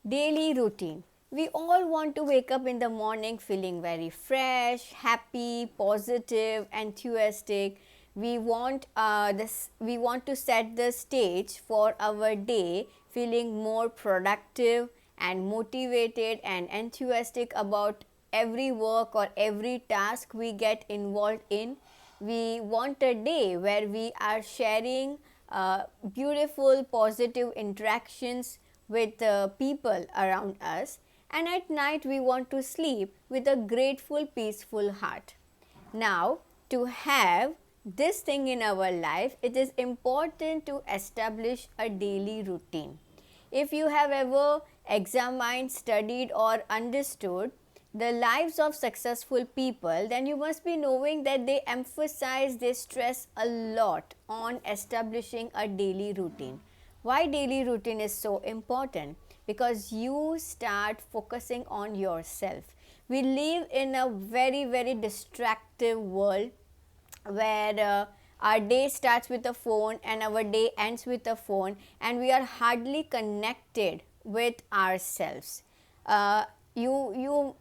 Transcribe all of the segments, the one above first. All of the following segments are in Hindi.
Daily routine. We all want to wake up in the morning feeling very fresh, happy, positive, enthusiastic. We want to set the stage for our day feeling more productive and motivated and enthusiastic about every work or every task we get involved in. We want a day where we are sharing beautiful positive interactions with people around us, and at night we want to sleep with a grateful peaceful heart. Now, to have this thing in our life, it is important to establish a daily routine. If you have ever examined, studied, or understood the lives of successful people, then you must be knowing that they stress a lot on establishing a daily routine. Why daily routine is so important? Because you start focusing on yourself. We live in a very distractive world where our day starts with a phone and our day ends with a phone, and we are hardly connected with ourselves. uh, you you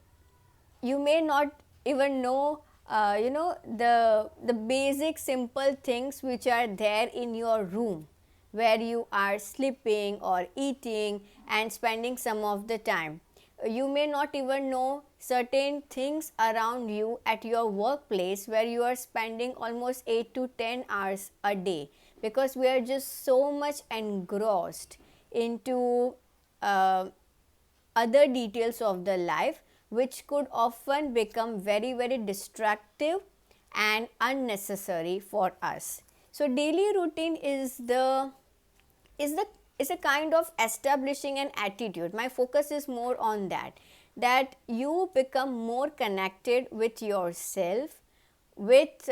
you may not even know the basic simple things which are there in your room where you are sleeping or eating and spending some of the time. You may not even know certain things around you at your workplace where you are spending almost 8 to 10 hours a day, because we are just so much engrossed into uh, other details of the life, which could often become very distractive and unnecessary for us. So daily routine is the is a kind of establishing an attitude. My focus is more on that you become more connected with yourself, with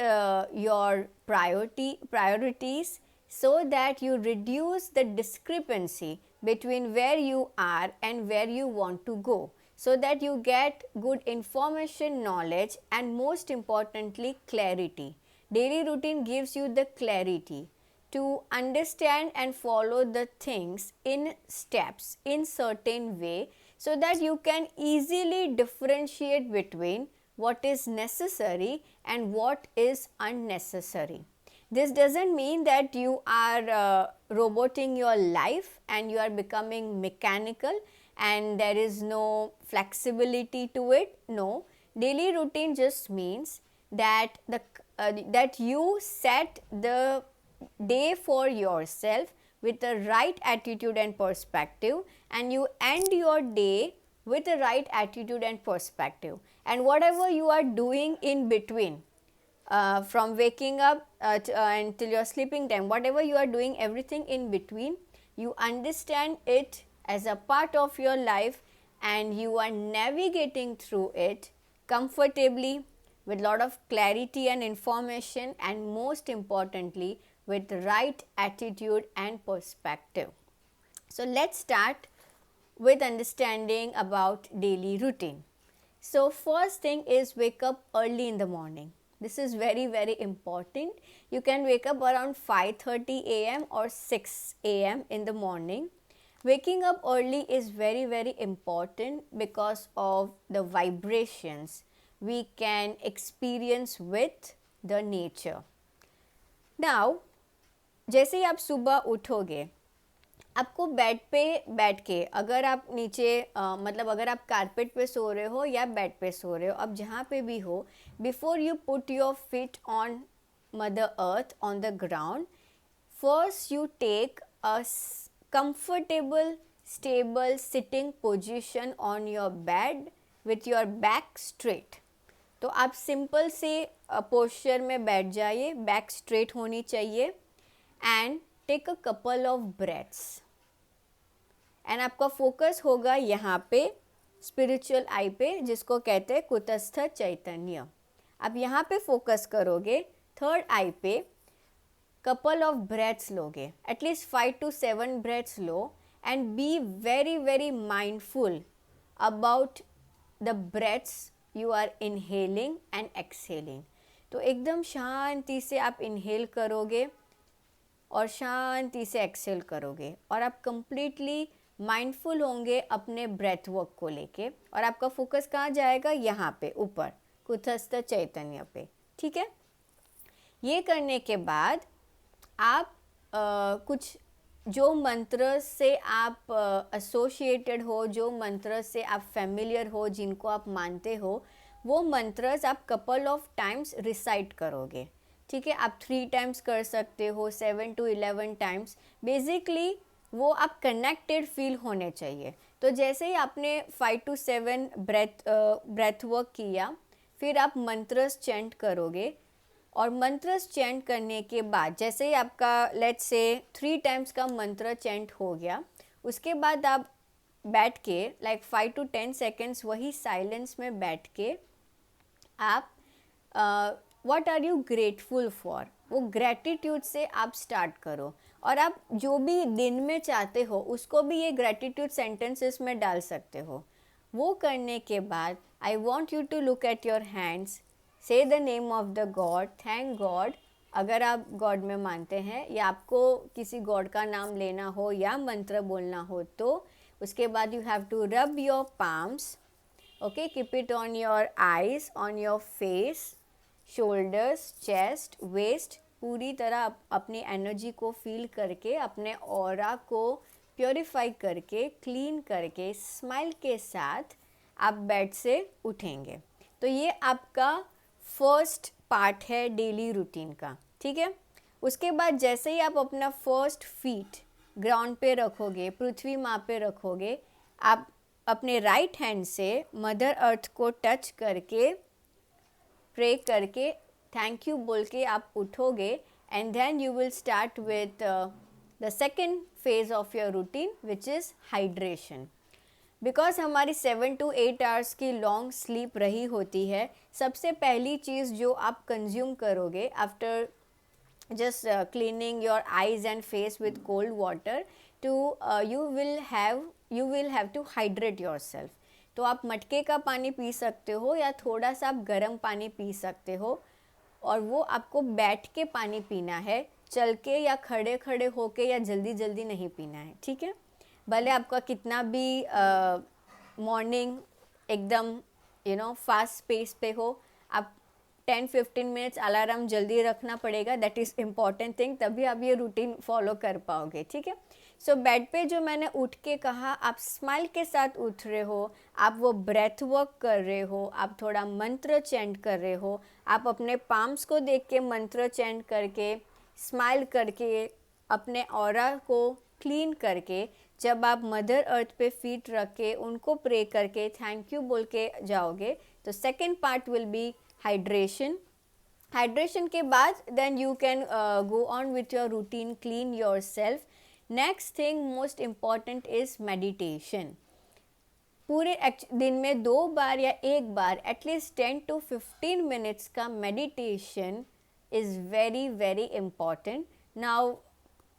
your priorities, so that you reduce the discrepancy between where you are and where you want to go, so that you get good information, knowledge, and most importantly clarity. Daily routine gives you the clarity to understand and follow the things in steps in certain way, so that you can easily differentiate between what is necessary and what is unnecessary. This doesn't mean that you are roboting your life and you are becoming mechanical and there is no flexibility to it. No, daily routine just means that that you set the day for yourself with the right attitude and perspective, and you end your day with the right attitude and perspective. And whatever you are doing in between, from waking up until your sleeping time, whatever you are doing, everything in between, you understand it as a part of your life, and you are navigating through it comfortably with lot of clarity and information, and most importantly with the right attitude and perspective. So let's start with understanding about daily routine. So first thing is wake up early in the morning. This is very important. You can wake up around 5:30 a.m. or 6 a.m. in the morning. Waking up early is very important because of the vibrations we can experience with the nature. Now, जैसे ही आप सुबह उठोगे, आपको बेड पे बैठ के, अगर आप नीचे मतलब अगर आप कारपेट पे सो रहे हो या बेड पे सो रहे हो, अब जहाँ पे भी हो, before you put your feet on mother earth on the ground, first you take a comfortable stable sitting position on your bed with your back straight. तो आप सिंपल से पोस्चर में बैठ जाइए, बैक स्ट्रेट होनी चाहिए, and take a couple of breaths, and आपका फोकस होगा यहाँ पे स्पिरिचुअल आई पे, जिसको कहते हैं कुटस्थ चैतन्य. आप यहाँ पे फोकस करोगे, थर्ड आई पे कपल ऑफ ब्रेथ्स लोगे, एटलीस्ट 5 to 7 ब्रेथ्स लो, and be very mindful about the breaths you are inhaling and exhaling. तो एकदम शांति से आप इनहेल करोगे और शांति से एक्सहेल करोगे, और आप कंप्लीटली माइंडफुल होंगे अपने ब्रेथ वर्क को लेके, और आपका फोकस कहाँ जाएगा, यहाँ पे ऊपर कुटस्थ चैतन्य पे, ठीक है। ये करने के बाद आप कुछ जो मंत्र से आप एसोसिएटेड हो, जो मंत्र से आप फेमिलियर हो, जिनको आप मानते हो, वो मंत्रस आप कपल ऑफ टाइम्स रिसाइट करोगे, ठीक है। आप 3 टाइम्स कर सकते हो, 7 to 11 टाइम्स, बेसिकली वो आप कनेक्टेड फील होने चाहिए। तो जैसे ही आपने 5 to 7 ब्रेथ वर्क किया, फिर आप मंत्रस चैंट करोगे, और मंत्रस चैंट करने के बाद जैसे ही आपका लेट्स से 3 टाइम्स का मंत्र चैंट हो गया, उसके बाद आप बैठ के लाइक 5 to 10 सेकेंड्स वही साइलेंस में बैठ के आप what are you grateful for, वो ग्रेटिट्यूड से आप स्टार्ट करो, और आप जो भी दिन में चाहते हो उसको भी ये ग्रेटिट्यूड सेंटेंसेस में डाल सकते हो। वो करने के बाद I want you to look at your hands, say the name of the God, thank God, अगर आप गॉड में मानते हैं या आपको किसी गॉड का नाम लेना हो या मंत्र बोलना हो तो उसके बाद you have to rub your palms, okay, keep it on your eyes, on your face, shoulders, chest, waist, पूरी तरह अपनी एनर्जी को फील करके, अपने ऑरा को प्योरीफाई करके, क्लीन करके, स्माइल के साथ आप बेड से उठेंगे। तो ये आपका फर्स्ट पार्ट है डेली रूटीन का, ठीक है। उसके बाद जैसे ही आप अपना फर्स्ट फीट ग्राउंड पे रखोगे, पृथ्वी माँ पे रखोगे, आप अपने राइट हैंड से मदर अर्थ को टच करके, प्रे करके, थैंक यू बोल के आप उठोगे, and then you will start with the second phase of your routine which is hydration. Because हमारी 7 to 8 आवर्स की लॉन्ग स्लीप रही होती है, सबसे पहली चीज़ जो आप कंज्यूम करोगे after just cleaning your eyes and face with cold water to you will have to hydrate yourself। तो आप मटके का पानी पी सकते हो या थोड़ा सा आप गर्म पानी पी सकते हो, और वो आपको बैठ के पानी पीना है, चल के या खड़े खड़े होके या जल्दी जल्दी नहीं पीना है, ठीक है। भले आपका कितना भी मॉर्निंग एकदम फास्ट पेस पे हो, आप 10-15 मिनट्स अलार्म जल्दी रखना पड़ेगा, दैट इज़ इम्पॉर्टेंट थिंग, तभी आप ये रूटीन फॉलो कर पाओगे, ठीक है। सो बेड पे जो मैंने उठ के कहा, आप स्माइल के साथ उठ रहे हो, आप वो ब्रेथ वर्क कर रहे हो, आप थोड़ा मंत्र चैंट कर रहे हो, आप अपने पाम्स को देख के मंत्र चैंट करके, स्माइल करके, अपने ऑरा को क्लीन करके, जब आप मदर अर्थ पे फीट रख के उनको प्रे करके थैंक यू बोल के जाओगे, तो second part will be hydration. Hydration के बाद then you can go on with your routine, clean yourself. Next thing most important is meditation. पूरे दिन में 2 बार या 1 बार एटलीस्ट 10 to 15 मिनट्स का meditation is very very important. Now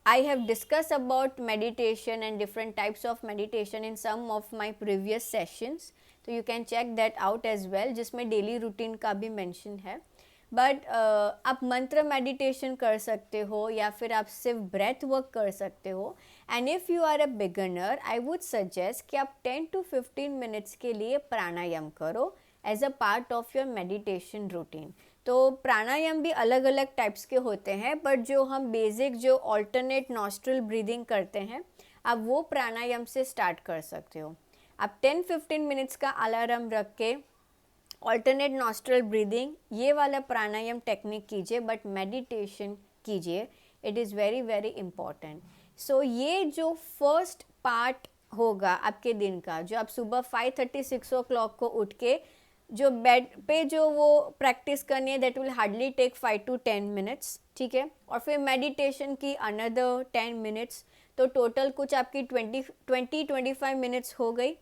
I have discussed about meditation and different types of meditation in some of my previous sessions, तो you can check that out as well, जिसमें daily routine का भी mention है। But आप मंत्र meditation कर सकते हो या फिर आप सिर्फ breath work कर सकते हो। And if you are a beginner, I would suggest कि आप 10 to 15 minutes के लिए प्राणायाम करो as a part of your meditation routine। तो प्राणायाम भी अलग अलग टाइप्स के होते हैं, बट जो हम बेसिक जो ऑल्टरनेट नॉस्ट्रल ब्रीदिंग करते हैं, आप वो प्राणायाम से स्टार्ट कर सकते हो। आप 10-15 मिनट्स का अलार्म रख के ऑल्टरनेट नॉस्ट्रल ब्रीदिंग ये वाला प्राणायाम टेक्निक कीजिए, बट मेडिटेशन कीजिए, it is very very important. So ये जो फर्स्ट पार्ट होगा आपके दिन का, जो आप सुबह 5:30-6 o'clock को उठ के जो बेड पे जो वो प्रैक्टिस करनी है, that will hardly take 5 to 10 minutes, ठीक है। और फिर मेडिटेशन की अनदर 10 मिनट्स, तो टोटल कुछ आपकी 20-25 मिनट्स हो गई,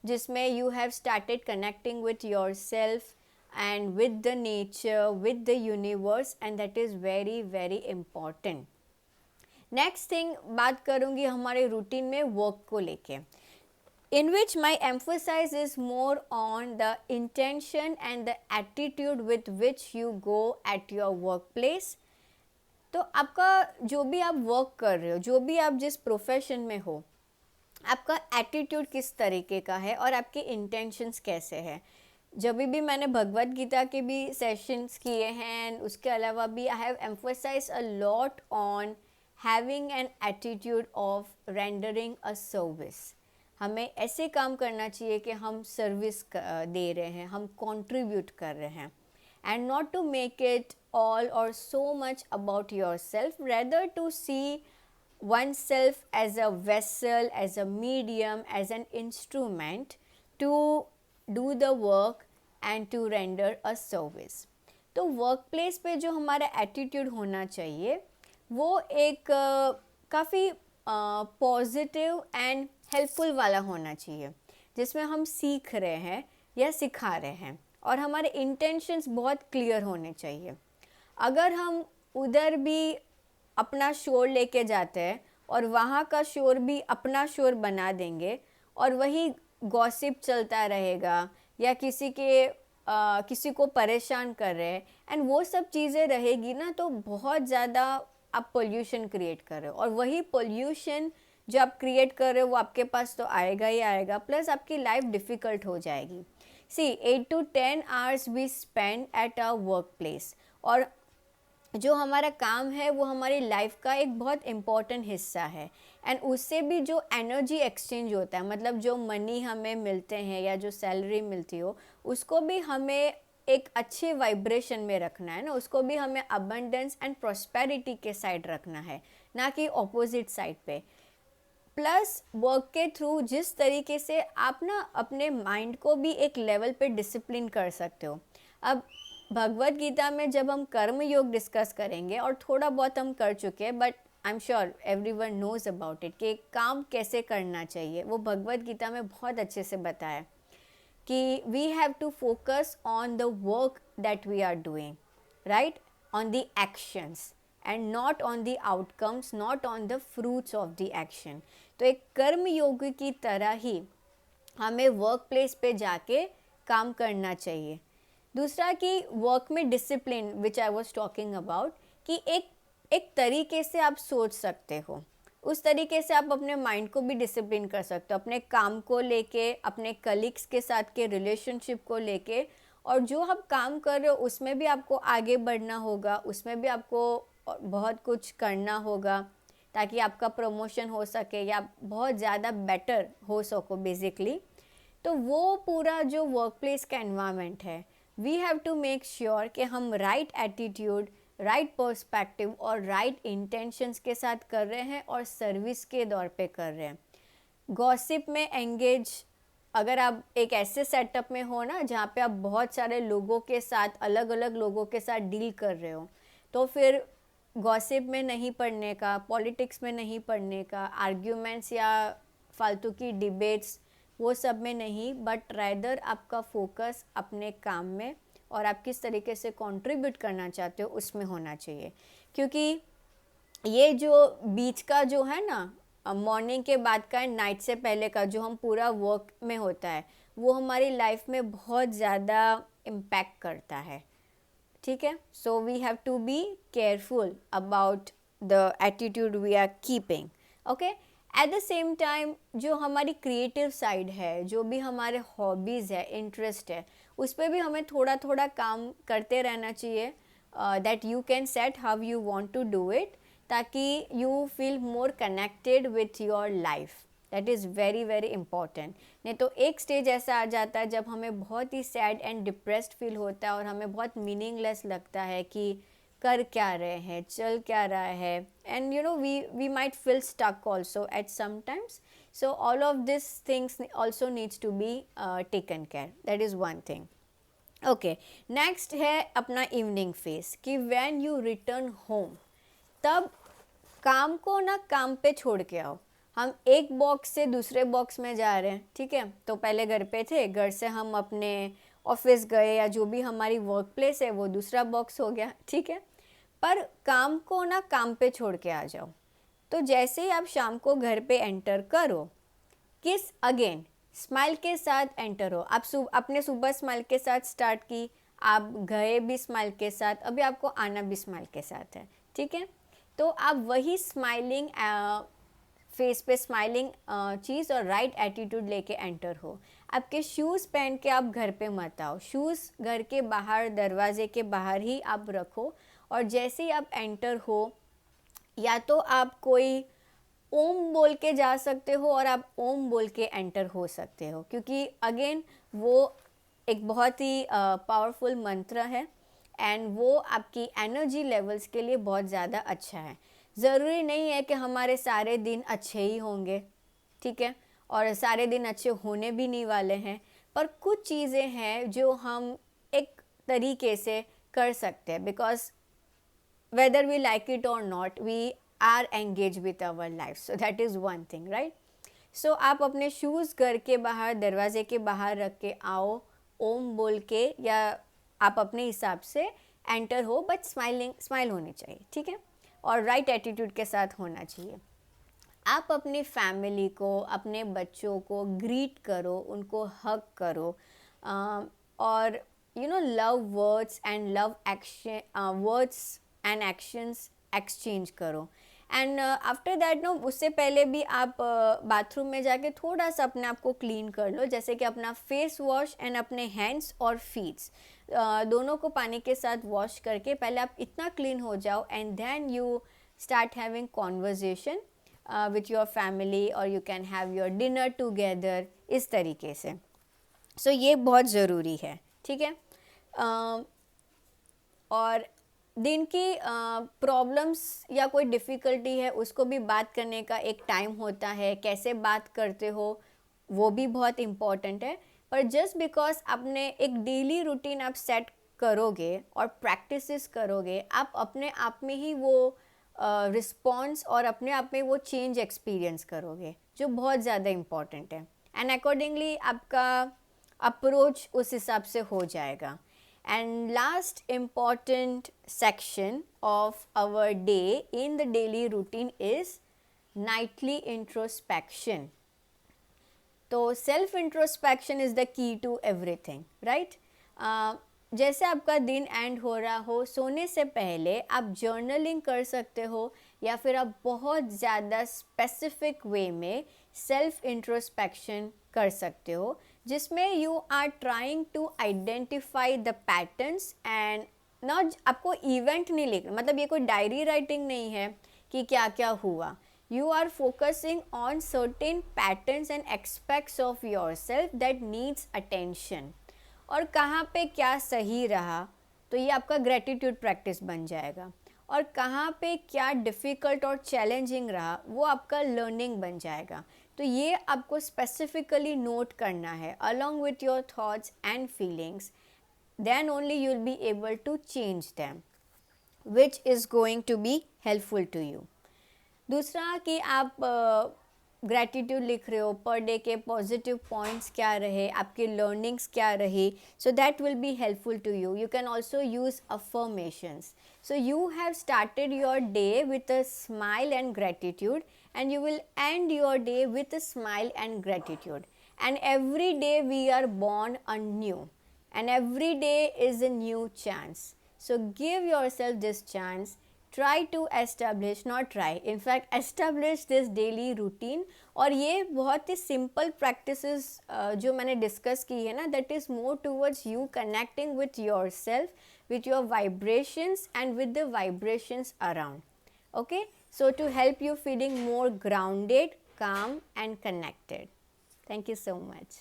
जिसमें you have started connecting with your self and with the nature, with the universe, and that is very very important. Next thing बात करूँगी हमारे रूटीन में वर्क को लेके, in which my emphasis is more on the intention and the attitude with which you go at your workplace। तो आपका जो भी आप वर्क कर रहे हो, जो भी आप जिस प्रोफेशन में हो, आपका एटीट्यूड किस तरीके का है और आपके इंटेंशंस कैसे हैं। जब भी मैंने भगवत गीता के भी सेशंस किए हैं एंड उसके अलावा भी I have emphasise a lot on having an attitude of rendering a service. हमें ऐसे काम करना चाहिए कि हम सर्विस दे रहे हैं, हम कंट्रीब्यूट कर रहे हैं, and not to make it all or so much about yourself, rather to see oneself as a vessel, as a medium, as an instrument to do the work and to render a service. तो वर्क प्लेस पे जो हमारा एटीट्यूड होना चाहिए वो एक काफ़ी पॉजिटिव एंड हेल्पफुल वाला होना चाहिए, जिसमें हम सीख रहे हैं या सिखा रहे हैं और हमारे इंटेंशंस बहुत क्लियर होने चाहिए। अगर हम उधर भी अपना शोर लेके जाते हैं और वहाँ का शोर भी अपना शोर बना देंगे और वही गॉसिप चलता रहेगा या किसी को परेशान कर रहे हैं एंड वो सब चीज़ें रहेगी ना, तो बहुत ज़्यादा आप पोल्यूशन क्रिएट कर रहे हो और वही पोल्यूशन जो आप क्रिएट कर रहे हो वो आपके पास तो आएगा ही आएगा, प्लस आपकी लाइफ डिफ़िकल्ट हो जाएगी। सी 8 to 10 hours we spend at our workplace और जो हमारा काम है वो हमारी लाइफ का एक बहुत इम्पॉर्टेंट हिस्सा है एंड उससे भी जो एनर्जी एक्सचेंज होता है, मतलब जो मनी हमें मिलते हैं या जो सैलरी मिलती हो उसको भी हमें एक अच्छे वाइब्रेशन में रखना है ना, उसको भी हमें अबंडेंस एंड प्रॉस्पेरिटी के साइड रखना है, ना कि ऑपोजिट साइड पे। प्लस वर्क के थ्रू जिस तरीके से आप ना अपने माइंड को भी एक लेवल पे डिसिप्लिन कर सकते हो। अब भगवत गीता में जब हम कर्म योग डिस्कस करेंगे और थोड़ा बहुत हम कर चुके हैं, but I am sure everyone knows about it कि काम कैसे करना चाहिए, वो भगवत गीता में बहुत अच्छे से बताया कि we have to focus on the work that we are doing, right, on the actions and not on the outcomes, not on the fruits of the action. तो एक कर्म योग की तरह ही हमें वर्क प्लेस पे जाके काम करना चाहिए। दूसरा कि वर्क में discipline which I was talking about, कि एक तरीके से आप सोच सकते हो, उस तरीके से आप अपने माइंड को भी डिसिप्लिन कर सकते हो, अपने काम को लेके, अपने कलीग्स के साथ के रिलेशनशिप को लेके, और जो आप काम कर रहे हो उसमें भी आपको आगे बढ़ना होगा, उसमें भी आपको बहुत कुछ करना होगा ताकि आपका प्रमोशन हो सके या बहुत ज़्यादा बेटर हो सको बेसिकली। तो वो पूरा जो वर्क प्लेस का एनवायरनमेंट है, we have to make sure कि हम राइट एटीट्यूड, राइट पर्सपेक्टिव और राइट इंटेंशंस के साथ कर रहे हैं और सर्विस के दौर पे कर रहे हैं। गॉसिप में एंगेज, अगर आप एक ऐसे सेटअप में हो ना जहाँ पे आप बहुत सारे लोगों के साथ, अलग अलग लोगों के साथ डील कर रहे हो, तो फिर गॉसिप में नहीं पढ़ने का, पॉलिटिक्स में नहीं पढ़ने का, आर्ग्यूमेंट्स या फालतू की डिबेट्स वो सब में नहीं, बट रादर आपका फोकस अपने काम में और आप किस तरीके से कंट्रीब्यूट करना चाहते हो उसमें होना चाहिए। क्योंकि ये जो बीच का जो है ना, मॉर्निंग के बाद का एंड नाइट से पहले का जो हम पूरा वर्क में होता है, वो हमारी लाइफ में बहुत ज़्यादा इम्पैक्ट करता है। ठीक है, so we have to be careful about the attitude we are keeping. Okay, at the same time जो हमारी क्रिएटिव साइड है, जो भी हमारे हॉबीज़ है, इंटरेस्ट है, उस पर भी हमें थोड़ा थोड़ा काम करते रहना चाहिए, that you can set how you want to do it, ताकि you feel more connected with your life. That is very very important. नहीं तो एक स्टेज ऐसा आ जाता है जब हमें बहुत ही सैड एंड डिप्रेस्ड फील होता है और हमें बहुत मीनिंगलेस लगता है कि कर क्या रहे हैं, चल क्या रहा है, and you know we might feel stuck also at sometimes. So all of this things also needs to be taken care, that is one thing. Okay, next है अपना इवनिंग फेस, कि व्हेन यू रिटर्न होम, तब काम को ना काम पे छोड़ के आओ। हम एक बॉक्स से दूसरे बॉक्स में जा रहे हैं, ठीक है, तो पहले घर पे थे, घर से हम अपने ऑफिस गए या जो भी हमारी वर्क प्लेस है वो दूसरा बॉक्स हो गया, ठीक है, पर काम को ना काम पे छोड़ के आ जाओ। तो जैसे ही आप शाम को घर पे एंटर करो, किस अगेन स्माइल के साथ एंटर हो। आप अपने सुबह स्माइल के साथ स्टार्ट की, आप गए भी स्माइल के साथ, अभी आपको आना भी स्माइल के साथ है, ठीक है, तो आप वही स्माइलिंग फेस पे स्माइलिंग चीज़ और राइट एटीट्यूड लेके एंटर हो। आपके शूज़ पहन के आप घर पे मत आओ, शूज़ घर के बाहर दरवाजे के बाहर ही आप रखो, और जैसे ही आप एंटर हो या तो आप कोई ओम बोल के जा सकते हो और आप ओम बोल के एंटर हो सकते हो, क्योंकि अगेन वो एक बहुत ही पावरफुल मंत्र है एंड वो आपकी एनर्जी लेवल्स के लिए बहुत ज़्यादा अच्छा है। ज़रूरी नहीं है कि हमारे सारे दिन अच्छे ही होंगे, ठीक है, और सारे दिन अच्छे होने भी नहीं वाले हैं, पर कुछ चीज़ें हैं जो हम एक तरीके से कर सकते हैं, because whether we like it or not, we are engaged with our life, so that is one thing, right? So आप अपने शूज़ घर के बाहर दरवाजे के बाहर रख के आओ ओम बोल के, या आप अपने हिसाब से एंटर हो, बट स्माइल होनी चाहिए, ठीक है, और राइट एटीट्यूड के साथ होना चाहिए। आप अपनी फैमिली को, अपने बच्चों को ग्रीट करो, उनको हग करो, और love words and love action, words and actions exchange करो। एंड आफ्टर दैट उससे पहले भी आप बाथरूम में जाके थोड़ा सा अपने आप को क्लीन कर लो, जैसे कि अपना फेस वॉश एंड अपने हैंड्स और फीट्स दोनों को पानी के साथ वॉश करके पहले आप इतना क्लीन हो जाओ, and then you start having conversation with your family, और you can have your dinner together, इस तरीके से। सो ये बहुत ज़रूरी है, ठीक है। और दिन की प्रॉब्लम्स या कोई डिफ़िकल्टी है उसको भी बात करने का एक टाइम होता है, कैसे बात करते हो वो भी बहुत इम्पॉर्टेंट है। पर जस्ट बिकॉज आपने एक डेली रूटीन आप सेट करोगे और प्रैक्टिसेस करोगे, आप अपने आप में ही वो रिस्पॉन्स और अपने आप में वो चेंज एक्सपीरियंस करोगे, जो बहुत ज़्यादा इम्पॉर्टेंट है, एंड अकॉर्डिंगली आपका अप्रोच उस हिसाब से हो जाएगा। And last important section of our day in the daily routine is nightly introspection. तो self introspection is the key to everything, right? जैसे आपका दिन एंड हो रहा हो, सोने से पहले आप जर्नलिंग कर सकते हो, या फिर आप बहुत ज़्यादा स्पेसिफिक वे में सेल्फ इंट्रोस्पेक्शन कर सकते हो, जिसमें you are trying to identify the patterns and not, आपको इवेंट नहीं लिखना, मतलब ये कोई डायरी राइटिंग नहीं है कि क्या क्या हुआ, you are focusing on certain patterns and aspects of yourself that needs attention, और कहाँ पे क्या सही रहा, तो ये आपका ग्रेटिट्यूड प्रैक्टिस बन जाएगा, और कहाँ पे क्या डिफ़िकल्ट और चैलेंजिंग रहा वो आपका लर्निंग बन जाएगा। तो ये आपको स्पेसिफिकली नोट करना है along with your thoughts and feelings, then only you will be able to change them, which is going to be helpful to you. दूसरा कि आप ग्रैटिट्यूड लिख रहे हो, पर डे के पॉजिटिव पॉइंट्स क्या रहे, आपके लर्निंग्स क्या रहे, so that will be helpful to you. You can also use affirmations. So you have started your day with a smile and gratitude, and you will end your day with a smile and gratitude, and every day we are born anew, and every day is a new chance. So give yourself this chance. Try to establish, not try, in fact establish this daily routine, और ये बहुत ही simple practices जो मैंने discuss की है ना, that is more towards you connecting with yourself, with your vibrations and with the vibrations around. Okay, so to help you feeling more grounded, calm and connected. Thank you so much.